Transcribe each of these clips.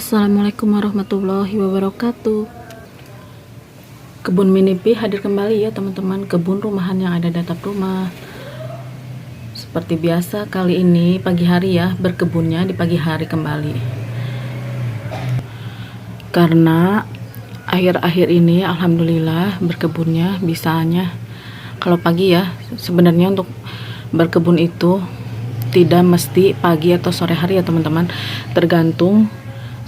Assalamualaikum warahmatullahi wabarakatuh. Kebun Mini P hadir kembali ya teman-teman, kebun rumahan yang ada di atap rumah. Seperti biasa kali ini pagi hari ya, berkebunnya di pagi hari kembali. Karena akhir-akhir ini alhamdulillah berkebunnya bisanya kalau pagi ya. Sebenarnya untuk berkebun itu tidak mesti pagi atau sore hari ya teman-teman, tergantung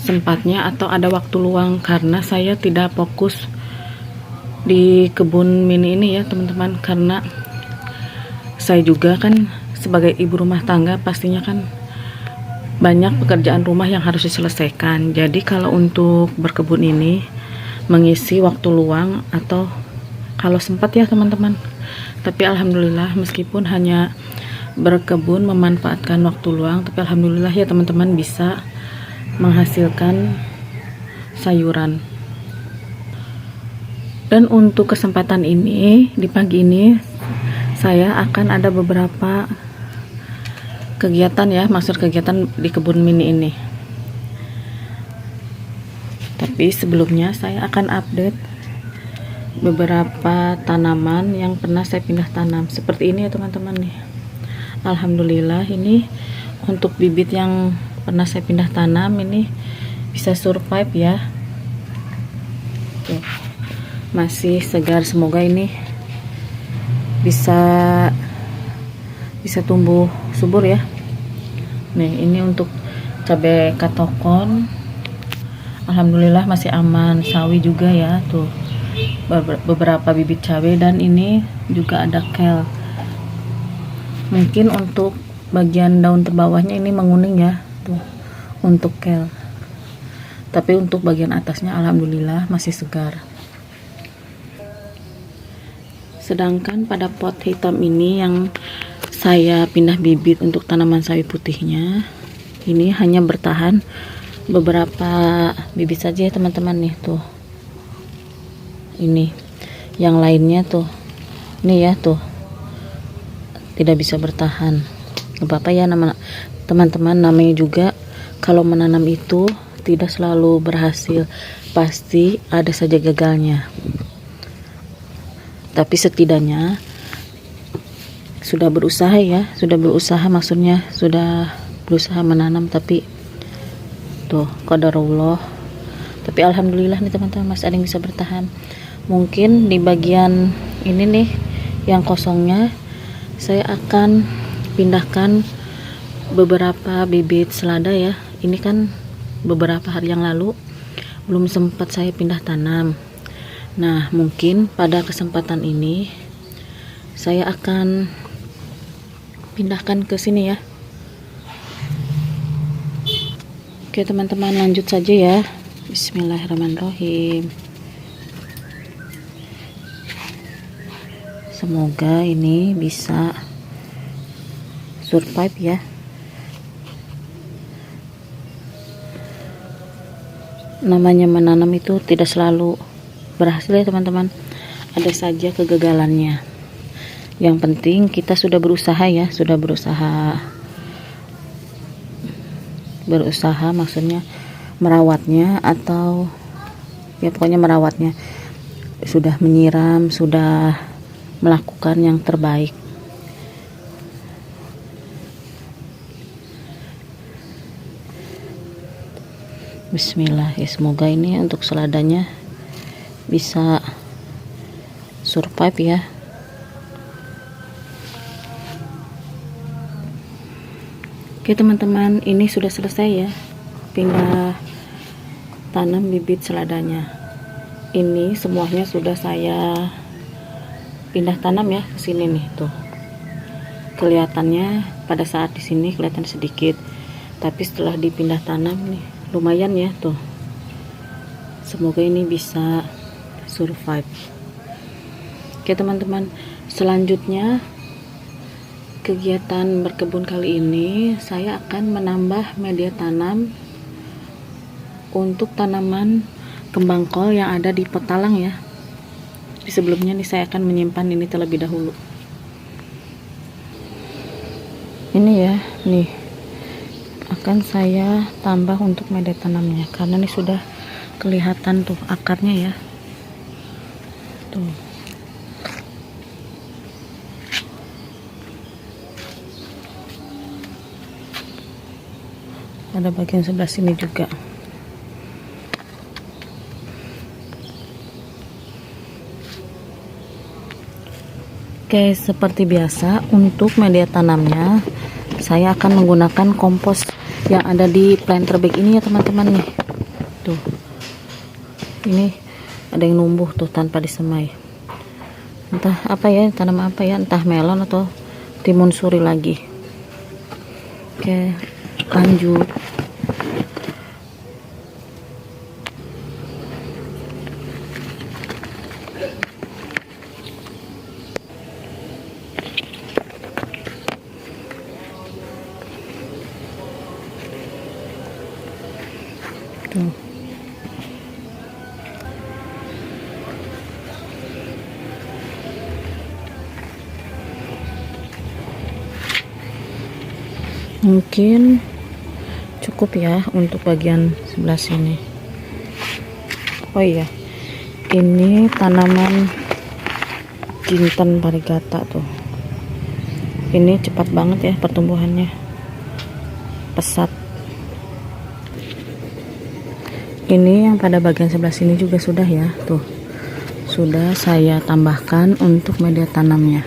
sempatnya atau ada waktu luang, karena saya tidak fokus di kebun mini ini ya teman-teman, karena saya juga kan sebagai ibu rumah tangga pastinya kan banyak pekerjaan rumah yang harus diselesaikan. Jadi kalau untuk berkebun ini mengisi waktu luang atau kalau sempat ya teman-teman. Tapi alhamdulillah meskipun hanya berkebun memanfaatkan waktu luang, tapi alhamdulillah ya teman-teman bisa menghasilkan sayuran. Dan untuk kesempatan ini di pagi ini saya akan ada beberapa kegiatan ya, maksud kegiatan di kebun mini ini. Tapi sebelumnya saya akan update beberapa tanaman yang pernah saya pindah tanam. Seperti ini ya teman-teman nih. Alhamdulillah ini untuk bibit yang pernah saya pindah tanam ini bisa survive ya. Tuh, masih segar, semoga ini bisa tumbuh subur ya. Nih ini untuk cabai katokon, alhamdulillah masih aman. Sawi juga ya, tuh beberapa bibit cabai, dan ini juga ada kel. Mungkin untuk bagian daun terbawahnya ini menguning ya, tuh untuk kel, tapi untuk bagian atasnya alhamdulillah masih segar. Sedangkan pada pot hitam ini yang saya pindah bibit untuk tanaman sawi putihnya, ini hanya bertahan beberapa bibit saja ya teman-teman nih, tuh ini yang lainnya tuh ini ya, tuh tidak bisa bertahan. Gak apa-apa ya teman-teman, namanya juga kalau menanam itu tidak selalu berhasil, pasti ada saja gagalnya. Tapi setidaknya sudah berusaha ya, maksudnya sudah berusaha menanam. Tapi tuh qadarullah, tapi alhamdulillah nih teman-teman masih ada yang bisa bertahan. Mungkin di bagian ini nih yang kosongnya saya akan pindahkan beberapa bibit selada ya. Ini kan beberapa hari yang lalu belum sempat saya pindah tanam. Nah mungkin pada kesempatan ini saya akan pindahkan ke sini ya. Oke teman-teman, lanjut saja ya. Bismillahirrahmanirrahim. Semoga ini bisa survive ya. Namanya menanam itu tidak selalu berhasil ya teman-teman, ada saja kegagalannya. Yang penting kita sudah berusaha ya, berusaha maksudnya merawatnya, atau ya pokoknya merawatnya, sudah menyiram, sudah melakukan yang terbaik. Bismillah ya, semoga ini untuk seladanya bisa survive ya. Oke teman-teman, ini sudah selesai ya pindah tanam bibit seladanya. Ini semuanya sudah saya pindah tanam ya ke sini nih, tuh kelihatannya pada saat di sini kelihatan sedikit, tapi setelah dipindah tanam nih lumayan ya, tuh semoga ini bisa survive. Oke teman-teman, selanjutnya kegiatan berkebun kali ini saya akan menambah media tanam untuk tanaman kembang kol yang ada di pot talang ya. Di sebelumnya nih saya akan menyimpan ini terlebih dahulu. Ini ya, nih akan saya tambah untuk media tanamnya, karena ini sudah kelihatan tuh akarnya ya, tuh. Ada bagian sebelah sini juga. Oke, seperti biasa untuk media tanamnya saya akan menggunakan kompos yang ada di planter bag ini ya teman-teman nih. Tuh. Ini ada yang numbuh tuh tanpa disemai. Entah apa ya, tanam apa ya, entah melon atau timun suri lagi. Oke, lanjut. Tuh. Mungkin cukup ya untuk bagian sebelah sini. Oh iya, ini tanaman jinten varigata tuh. Ini cepat banget ya pertumbuhannya, pesat. Ini yang pada bagian sebelah sini juga sudah ya, tuh sudah saya tambahkan untuk media tanamnya.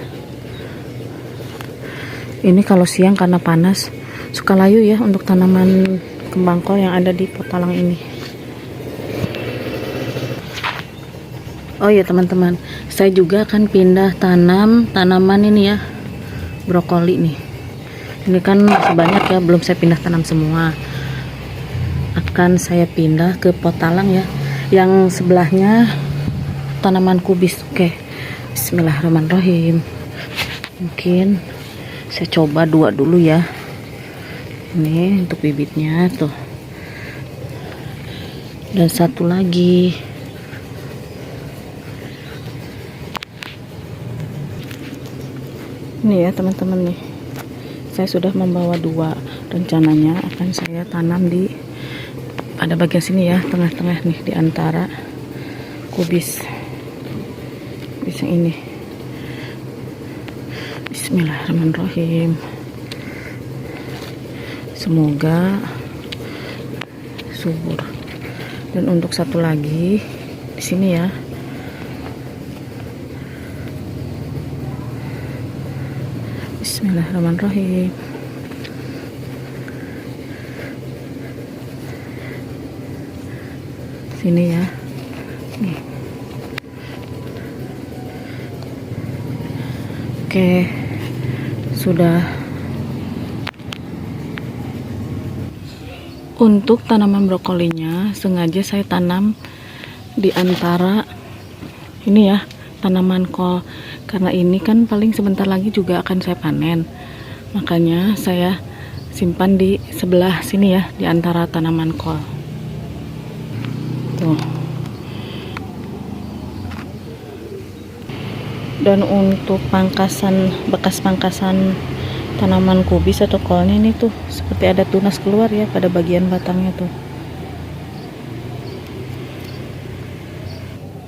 Ini kalau siang karena panas suka layu ya untuk tanaman kembang kol yang ada di potalang ini. Oh ya teman-teman, saya juga akan pindah tanam tanaman ini ya, brokoli nih. Ini kan masih banyak ya, belum saya pindah tanam semua. Akan saya pindah ke potalang ya, yang sebelahnya tanaman kubis. Oke, bismillahirrahmanirrahim. Mungkin saya coba 2 dulu ya. Ini untuk bibitnya tuh, dan 1 lagi. Ini ya teman-teman nih, saya sudah membawa 2. Rencananya akan saya tanam di ada bagian sini ya, tengah-tengah nih, di antara kubis yang ini. Bismillahirrahmanirrahim. Semoga subur. Dan untuk 1 lagi di sini ya. Bismillahirrahmanirrahim. Sini ya. Nih. Oke, sudah. Untuk tanaman brokolinya sengaja saya tanam di antara ini ya, tanaman kol, karena ini kan paling sebentar lagi juga akan saya panen. Makanya saya simpan di sebelah sini ya, di antara tanaman kol. Tuh. Dan untuk bekas pangkasan tanaman kubis atau kolnya ini tuh seperti ada tunas keluar ya pada bagian batangnya tuh.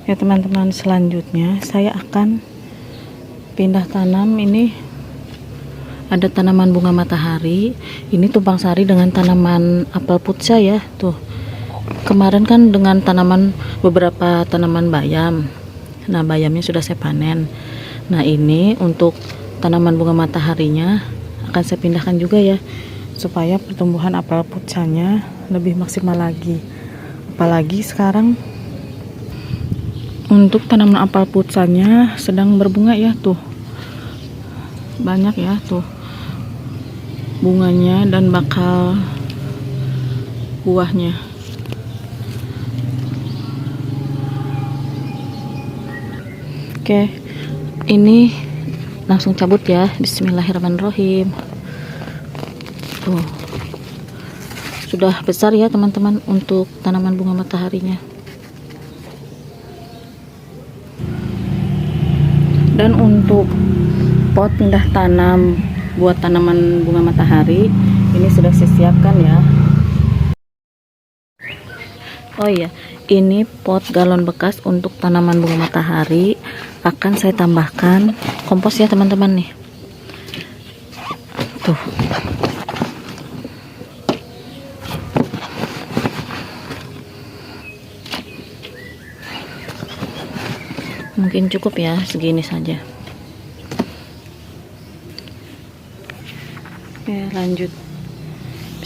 Ya teman-teman, selanjutnya saya akan pindah tanam. Ini ada tanaman bunga matahari, ini tumpang sari dengan tanaman apel putsa ya tuh. Kemarin kan dengan beberapa tanaman bayam. Nah, bayamnya sudah saya panen. Nah, ini untuk tanaman bunga mataharinya akan saya pindahkan juga ya, supaya pertumbuhan apel putsanya lebih maksimal lagi. Apalagi sekarang untuk tanaman apel putsanya sedang berbunga ya tuh. Banyak ya tuh bunganya dan bakal buahnya. Oke, ini langsung cabut ya. Bismillahirrahmanirrahim. Sudah besar ya teman-teman untuk tanaman bunga mataharinya. Dan untuk pot pindah tanam buat tanaman bunga matahari Ini sudah saya siapkan ya. Oh iya, ini pot galon bekas untuk tanaman bunga matahari. Akan saya tambahkan kompos ya teman-teman nih. Tuh. Mungkin cukup ya, segini saja. Oke, lanjut.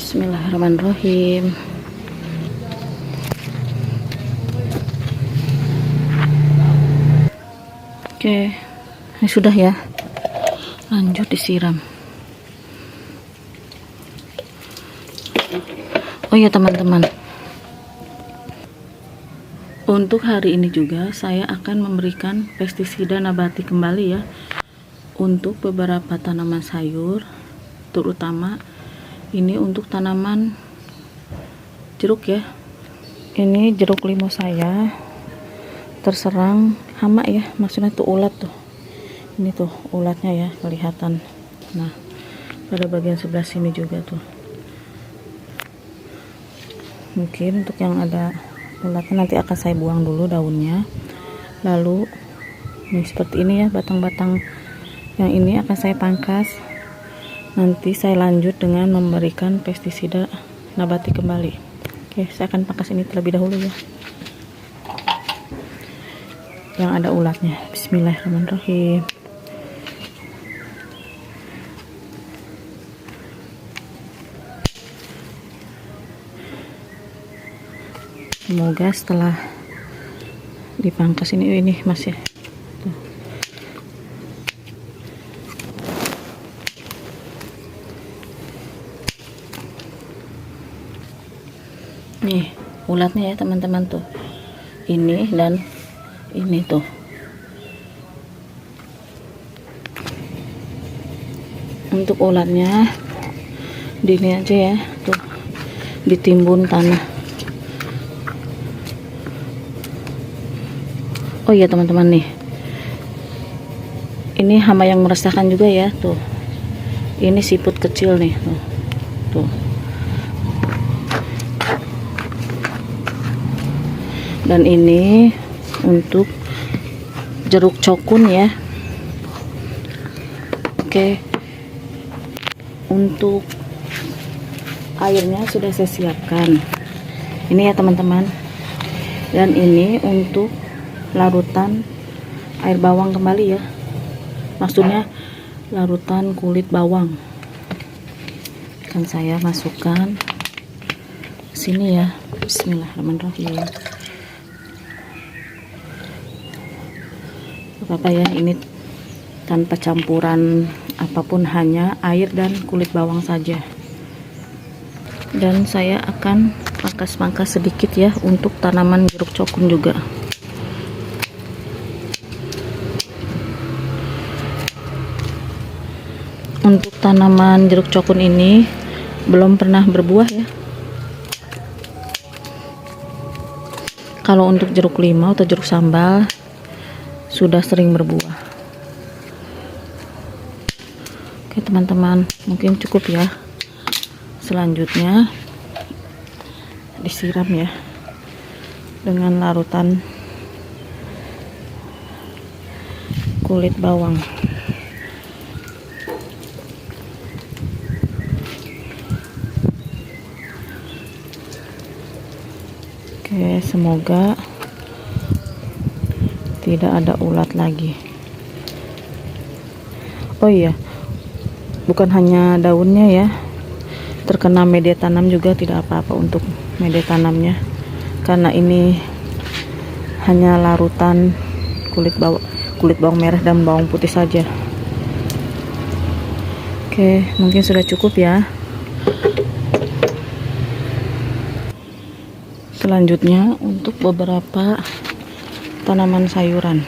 Bismillahirrahmanirrahim. Oke, ini sudah ya. Lanjut disiram. Oh ya teman-teman, untuk hari ini juga saya akan memberikan pestisida nabati kembali ya, untuk beberapa tanaman sayur, terutama ini untuk tanaman jeruk ya. Ini jeruk limau saya terserang hama ya, maksudnya tuh ulat tuh. Ini tuh ulatnya ya, kelihatan. Nah, pada bagian sebelah sini juga tuh. Mungkin untuk yang ada ulatnya nanti akan saya buang dulu daunnya. Lalu ini seperti ini ya, batang-batang yang ini akan saya pangkas. Nanti saya lanjut dengan memberikan pestisida nabati kembali. Oke, saya akan pangkas ini terlebih dahulu ya, yang ada ulatnya. Bismillahirrahmanirrahim. Semoga setelah dipangkas ini masih tuh. Nih ulatnya ya teman-teman tuh, ini dan ini tuh. Untuk ulatnya di ini aja ya tuh, ditimbun tanah. Oh iya teman-teman nih, ini hama yang meresahkan juga ya tuh. Ini siput kecil nih tuh, tuh. Dan ini untuk jeruk cokun ya. Oke, untuk airnya sudah saya siapkan. Ini ya teman-teman. Dan ini untuk larutan air bawang kembali ya, maksudnya larutan kulit bawang. Akan saya masukkan sini ya. Bismillahirrahmanirrahim. Apa ya, ini tanpa campuran apapun, hanya air dan kulit bawang saja. Dan saya akan pangkas-pangkas sedikit ya untuk tanaman jeruk cokun juga. Untuk tanaman jeruk cokun ini belum pernah berbuah ya. Kalau untuk jeruk limau atau jeruk sambal sudah sering berbuah. Oke teman-teman, mungkin cukup ya. Selanjutnya disiram ya dengan larutan kulit bawang. Oke, semoga tidak ada ulat lagi. Oh iya, bukan hanya daunnya ya, terkena media tanam juga tidak apa-apa untuk media tanamnya, karena ini hanya larutan kulit bawang merah dan bawang putih saja. Oke, mungkin sudah cukup ya. Selanjutnya untuk beberapa tanaman sayuran.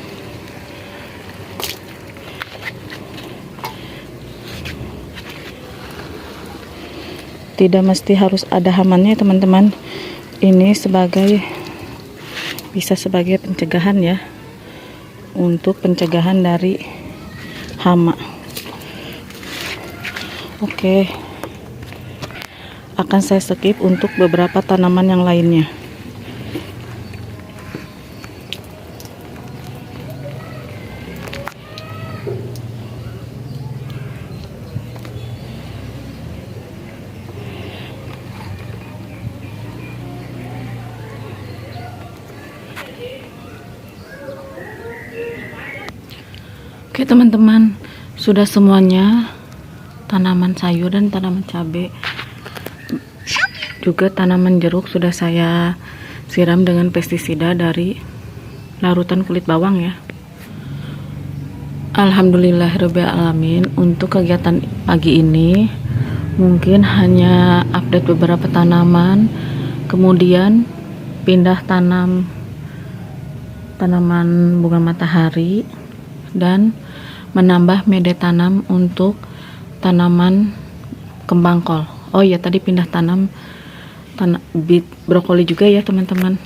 Tidak mesti harus ada hamannya teman-teman. Ini bisa sebagai pencegahan ya, untuk pencegahan dari hama. Oke, akan saya skip untuk beberapa tanaman yang lainnya. Oke teman-teman, sudah semuanya tanaman sayur dan tanaman cabai, juga tanaman jeruk sudah saya siram dengan pestisida dari larutan kulit bawang ya. Alhamdulillahirobbilalamin. Untuk kegiatan pagi ini mungkin hanya update beberapa tanaman, kemudian pindah tanaman bunga matahari, dan menambah media tanam untuk tanaman kembang kol. Oh ya, tadi pindah tanam bit brokoli juga ya teman-teman.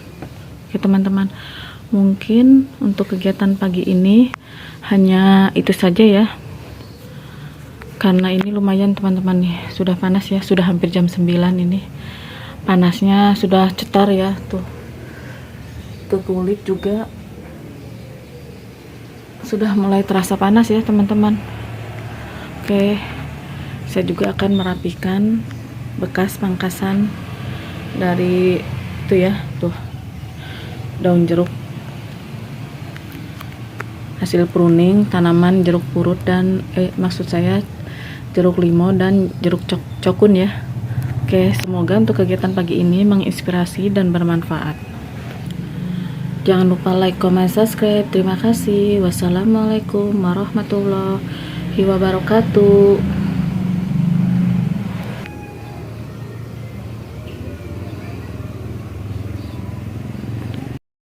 Oke teman-teman, mungkin untuk kegiatan pagi ini hanya itu saja ya, karena ini lumayan teman-teman nih, sudah panas ya, sudah hampir jam 9 ini. Panasnya sudah cetar ya, tuh kulit juga sudah mulai terasa panas ya teman-teman. Oke, saya juga akan merapikan bekas pangkasan dari itu ya, tuh daun jeruk hasil pruning tanaman jeruk purut dan maksud saya jeruk limau dan jeruk cokun ya. Oke, semoga untuk kegiatan pagi ini menginspirasi dan bermanfaat. Jangan lupa like, comment, subscribe. Terima kasih. Wassalamualaikum warahmatullahi wabarakatuh.